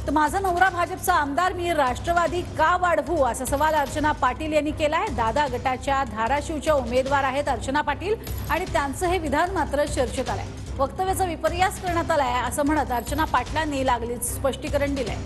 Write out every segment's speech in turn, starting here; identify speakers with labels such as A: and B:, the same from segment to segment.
A: तर माझा नवरा भाजपचा आमदार, मी राष्ट्रवादी का वाढवू असा सवाल अर्चना पाटील यांनी केलाय। दादा गटाच्या धाराशिवच्या उमेदवार आहेत अर्चना पाटील आणि त्यांचं हे विधान मात्र चर्चेत आलंय। वक्तव्याचा विपर्यास करण्यात आलाय असं म्हणत अर्चना पाटलांनी लागलीच स्पष्टीकरण दिलंय।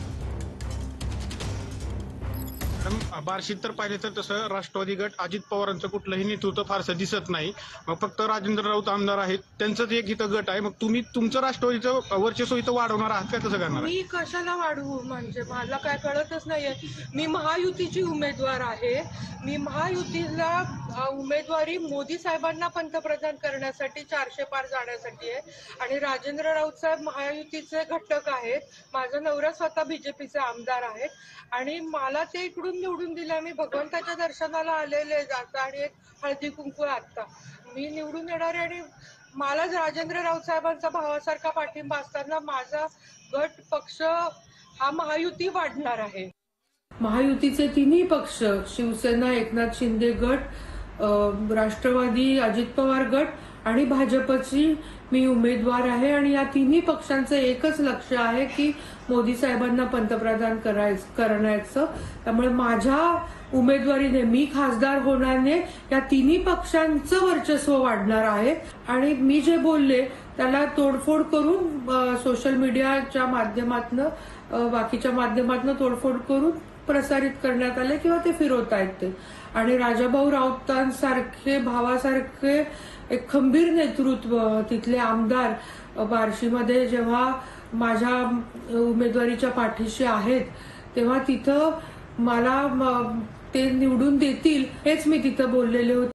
B: बार्शीत तर पाहिले तर तसं राष्ट्रवादी गट अजित पवारांचं कुठलंही नेतृत्व फारसं दिसत नाही। मग फक्त राजेंद्र राऊत आमदार आहेत, त्यांचंच एक इथं गट आहे। मग तुम्ही तुमचं राष्ट्रवादीचं वर्चस्व इथं वाढवणार आहात का, कसं करणार?
C: मी कशाला वाढवू, म्हणजे मला काय कळतच नाहीये। मी महायुतीची उमेदवार आहे। मी महायुतीला उमेदवारी मोदी साहेबांना पंतप्रधान करण्यासाठी 400 पार जाण्यासाठी आहे आणि राजेंद्र राऊत साहेब महायुतीचे घटक आहेत। माझा नवरा स्वतः बीजेपीचे आमदार आहेत आणि मला ते इकडून निवडून दिलं। मी भगवंताच्या दर्शनाला आलेले जात आणि एक हळदी कुंकू आता मी निवडून येणार आहे आणि मला राजेंद्र राऊत साहेबांचा भावासारखा पाठिंबा असताना माझा गट पक्ष हा महायुती वाढणार आहे। महायुतीचे तिन्ही पक्ष शिवसेना, एकनाथ शिंदे गट, राष्ट्रवादी अजित पवार गट आणि भाजपची मी उमेदवार आहे आणि या तिन्ही पक्षांचं एकच लक्ष आहे की मोदी साहेबांना पंतप्रधान करण्याचं। त्यामुळे माझ्या उमेदवारीने मी खासदार होण्याने या तिन्ही पक्षांचं वर्चस्व वाढणार आहे आणि मी जे बोलले त्याला तोडफोड करून सोशल मीडियाच्या माध्यमातून बाकीच्या माध्यमातून तोडफोड करून प्रसारित करण्यात आले किंवा ते फिरवतायत ते। आणि राजाभाऊ राऊतांसारखे भावासारखे एक खंबीर नेतृत्व तिथले आमदार बार्शीमध्ये जेव्हा माझ्या उमेदवारीच्या पाठीशी आहेत तेव्हा तिथं मला ते निवडून देतील हेच मी तिथं बोललेले होते।